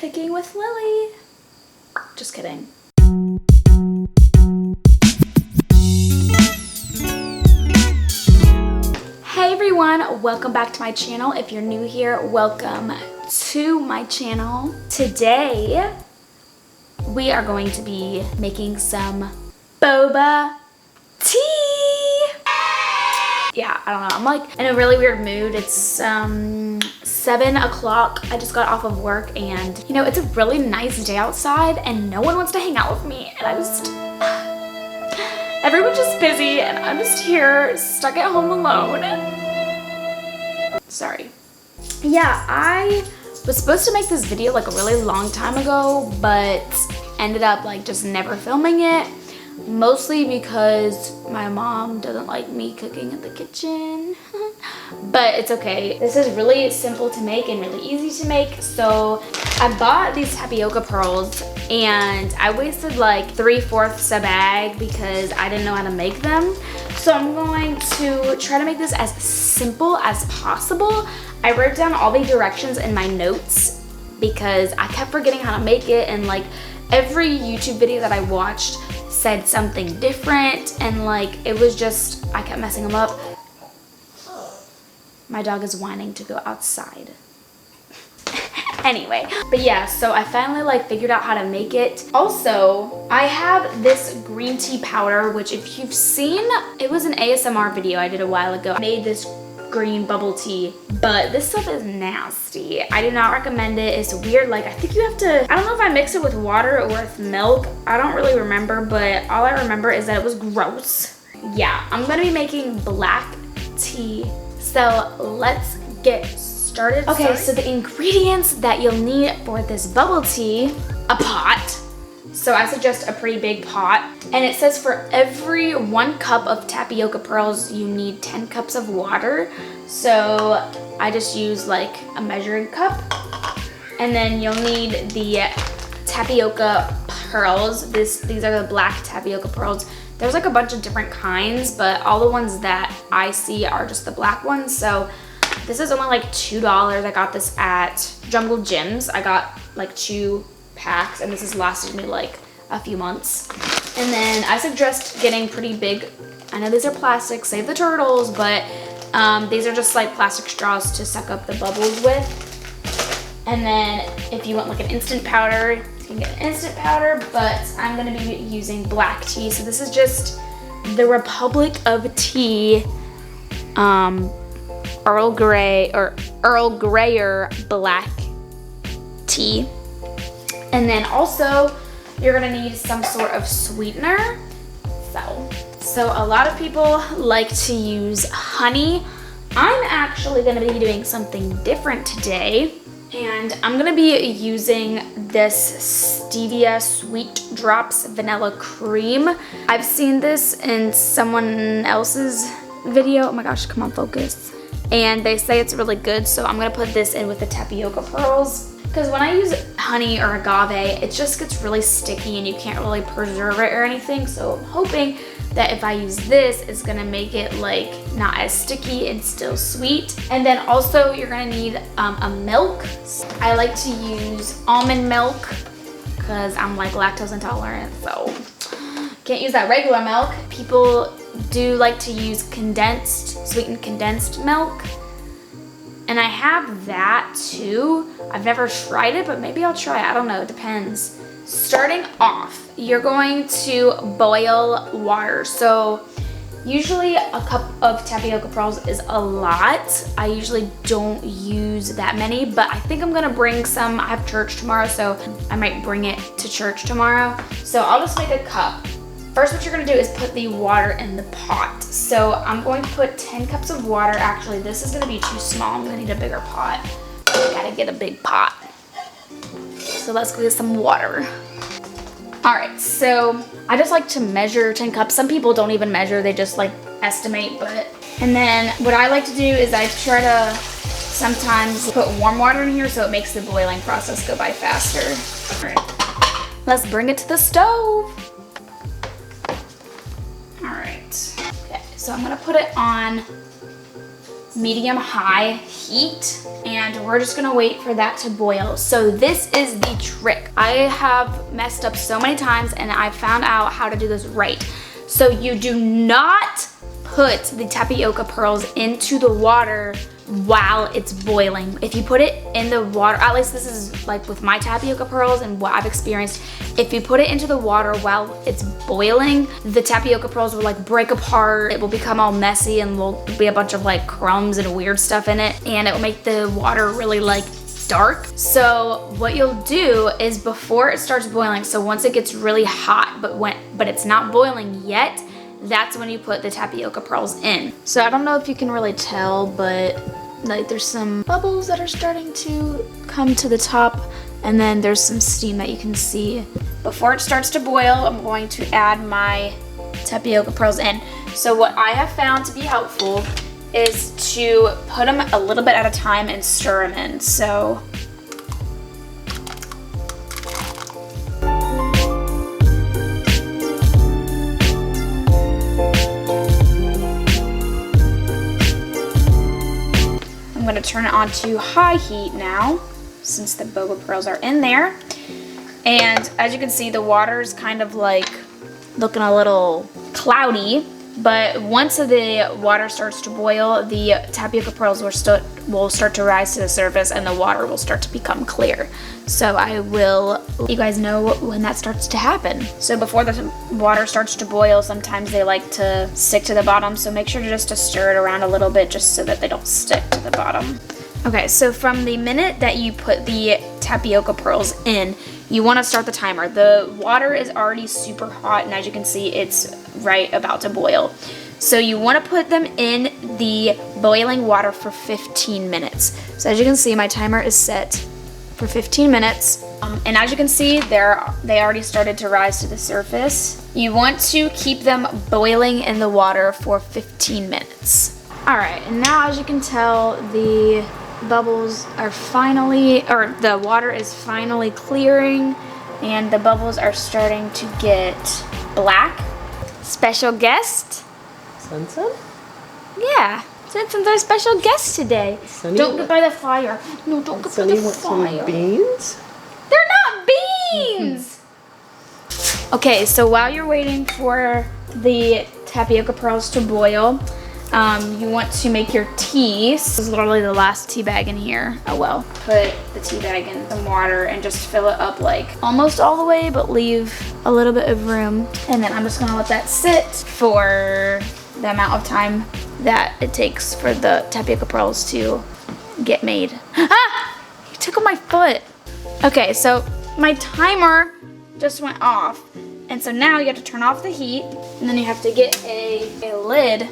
Cooking with Lily. Just kidding. Hey everyone, welcome back to my channel. If you're new here, welcome to my channel. Today, we are going to be making some boba tea. Yeah, I don't know, I'm like in a really weird mood. It's 7 o'clock. I just got off of work and you know, it's a really nice day outside and no one wants to hang out with me and everyone's just busy and I'm just here stuck at home alone. Sorry. Yeah, I was supposed to make this video like a really long time ago, but ended up like just never filming it. Mostly because my mom doesn't like me cooking in the kitchen. But it's okay. This is really simple to make and really easy to make. So I bought these tapioca pearls and I wasted like 3/4 a bag because I didn't know how to make them. So I'm going to try to make this as simple as possible. I wrote down all the directions in my notes because I kept forgetting how to make it, and like every YouTube video that I watched said something different and like it was just, I kept messing them up. My dog is whining to go outside. Anyway, but yeah, so I finally like figured out how to make it. Also, I have this green tea powder, which if you've seen, it was an ASMR video I did a while ago. I made this green bubble tea, but this stuff is nasty. I do not recommend it. It's weird. Like, I think you have to, I don't know if I mixed it with water or with milk. I don't really remember, but all I remember is that it was gross. Yeah, I'm gonna be making black tea. So let's get started. Okay, so the ingredients that you'll need for this bubble tea: a pot. So I suggest a pretty big pot. And it says for every 1 cup of tapioca pearls, you need 10 cups of water. So I just use like a measuring cup. And then you'll need the tapioca pearls. These are the black tapioca pearls. There's like a bunch of different kinds, but all the ones that I see are just the black ones. So this is only like $2. I got this at Jungle Gyms. I got like 2 packs and this has lasted me like a few months. And then I suggest getting pretty big. I know these are plastic, save the turtles, but these are just like plastic straws to suck up the bubbles with. And then if you want like an instant powder, you can get an instant powder, but I'm gonna be using black tea. So this is just the Republic of Tea Earl Grey or Earl Greyer black tea. And then also you're gonna need some sort of sweetener. So a lot of people like to use honey. I'm actually gonna be doing something different today. And I'm gonna be using this Stevia Sweet Drops Vanilla Cream. I've seen this in someone else's video. Oh my gosh, come on, focus. And they say it's really good, so I'm gonna put this in with the tapioca pearls. Because when I use honey or agave, it just gets really sticky and you can't really preserve it or anything. So I'm hoping that if I use this, it's gonna make it like not as sticky and still sweet. And then also you're gonna need a milk. I like to use almond milk because I'm like lactose intolerant, so can't use that regular milk. People do like to use sweetened condensed milk. And I have that too. I've never tried it, but maybe I'll try it. I don't know, it depends. Starting off, you're going to boil water. So usually a cup of tapioca pearls is a lot. I usually don't use that many, but I think I'm gonna bring some. I have church tomorrow, so I might bring it to church tomorrow. So I'll just make a cup. First, what you're gonna do is put the water in the pot. So I'm going to put 10 cups of water. Actually, this is gonna be too small. I'm gonna need a bigger pot. I gotta get a big pot. So let's go get some water. All right, so I just like to measure 10 cups. Some people don't even measure, they just like estimate, and then what I like to do is I try to sometimes put warm water in here so it makes the boiling process go by faster. All right, let's bring it to the stove. All right, okay, so I'm gonna put it on medium-high heat, and we're just gonna wait for that to boil. So this is the trick. I have messed up so many times, and I found out how to do this right. So you do not put the tapioca pearls into the water while it's boiling. If you put it in the water, at least this is like with my tapioca pearls and what I've experienced, if you put it into the water while it's boiling, the tapioca pearls will like break apart, it will become all messy, and will be a bunch of like crumbs and weird stuff in it, and it will make the water really like dark. So what you'll do is before it starts boiling, so once it gets really hot but it's not boiling yet, that's when you put the tapioca pearls in. So I don't know if you can really tell, but like there's some bubbles that are starting to come to the top, and then there's some steam that you can see. Before it starts to boil, I'm going to add my tapioca pearls in. So what I have found to be helpful is to put them a little bit at a time and stir them in. So I'm gonna turn it on to high heat now, since the boba pearls are in there. And as you can see, the water is kind of like looking a little cloudy, but once the water starts to boil, the tapioca pearls will start to rise to the surface, and the water will start to become clear. So I will let you guys know when that starts to happen. So before the water starts to boil, sometimes they like to stick to the bottom, so make sure to stir it around a little bit just so that they don't stick to the bottom. Okay, so from the minute that you put the tapioca pearls in, you want to start the timer. The water is already super hot, and as you can see, it's right about to boil. So you want to put them in the boiling water for 15 minutes. So as you can see, my timer is set for 15 minutes. And as you can see, they already started to rise to the surface. You want to keep them boiling in the water for 15 minutes. All right, and now as you can tell, the bubbles are finally, or the water is finally clearing, and the bubbles are starting to get black. Special guest? Sunsun? Yeah, Sunsun's our special guest today. Sunny, don't get by the fire. No, don't get by the fire. Some beans? They're not beans! Okay, so while you're waiting for the tapioca pearls to boil, you want to make your tea. This is literally the last tea bag in here. Oh well. Put the tea bag in some water and just fill it up like almost all the way, but leave a little bit of room. And then I'm just gonna let that sit for the amount of time that it takes for the tapioca pearls to get made. Ah! You took my foot. Okay, so my timer just went off. And so now you have to turn off the heat, and then you have to get a lid,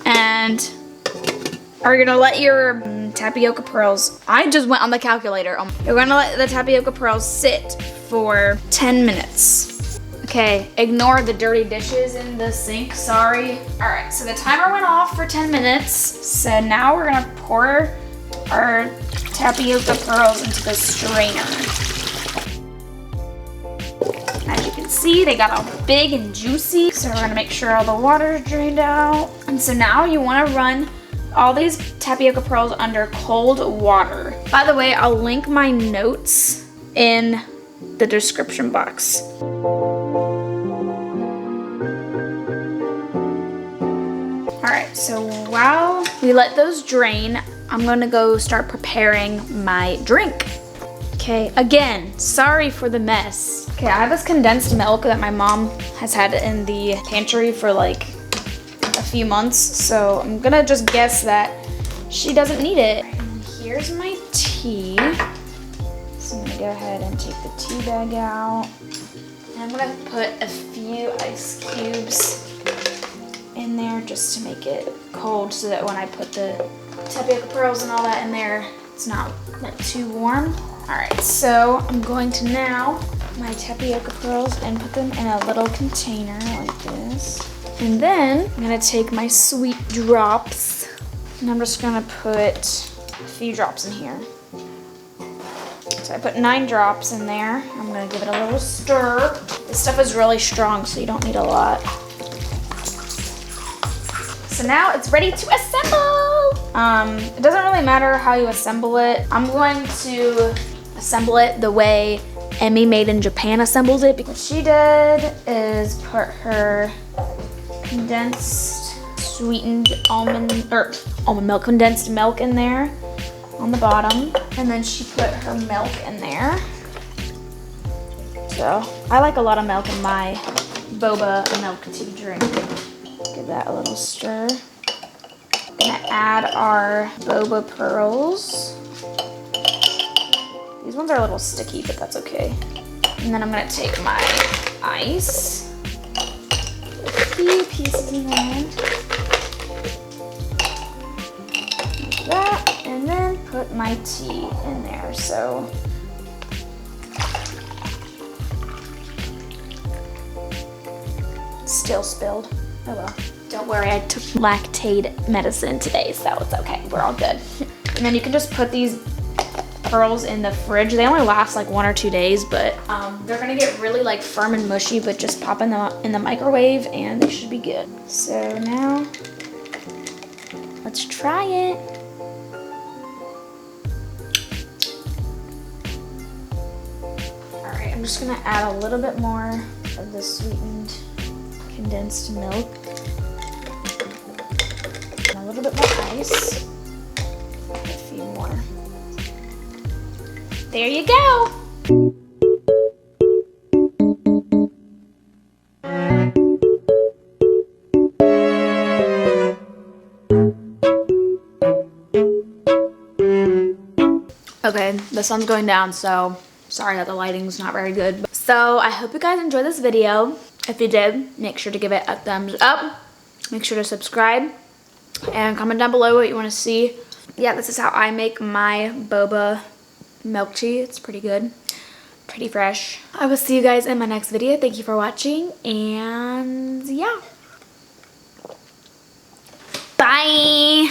and are gonna let your tapioca pearls, I just went on the calculator. You're gonna let the tapioca pearls sit for 10 minutes. Okay, ignore the dirty dishes in the sink, sorry. All right, so the timer went off for 10 minutes. So now we're gonna pour our tapioca pearls into the strainer. As you can see, they got all big and juicy. So we're gonna make sure all the water is drained out. And so now you wanna run all these tapioca pearls under cold water. By the way, I'll link my notes in the description box. All right, so while we let those drain, I'm gonna go start preparing my drink. Okay, again, sorry for the mess. Okay, I have this condensed milk that my mom has had in the pantry for like a few months, so I'm gonna just guess that she doesn't need it. And here's my tea. So I'm gonna go ahead and take the tea bag out. And I'm gonna put a few ice cubes in there just to make it cold so that when I put the tapioca pearls and all that in there, it's not like too warm. All right, so I'm going to now my tapioca pearls and put them in a little container like this. And then I'm gonna take my sweet drops and I'm just gonna put a few drops in here. So I put 9 drops in there. I'm gonna give it a little stir. This stuff is really strong, so you don't need a lot. So now it's ready to assemble. It doesn't really matter how you assemble it. I'm going to assemble it the way Emmy Made in Japan assembles it. What she did is put her condensed sweetened almond milk, condensed milk in there on the bottom, and then she put her milk in there. So I like a lot of milk in my boba milk tea drink. Give that a little stir. Gonna add our boba pearls. These ones are a little sticky, but that's okay. And then I'm gonna take my ice. A few pieces in there. Like that. And then put my tea in there. So still spilled. Oh well. Don't worry, I took lactate medicine today, so it's okay. We're all good. And then you can just put these pearls in the fridge. They only last like 1 or 2 days, but they're gonna get really like firm and mushy, but just pop in the microwave and they should be good. So now, let's try it. All right, I'm just gonna add a little bit more of the sweetened condensed milk. And a little bit more ice. A few more. There you go. Okay, the sun's going down, so sorry that the lighting's not very good. So I hope you guys enjoyed this video. If you did, make sure to give it a thumbs up. Make sure to subscribe and comment down below what you want to see. Yeah, this is how I make my boba milk tea. It's pretty good, pretty fresh. I will see you guys in my next video. Thank you for watching, and yeah, bye.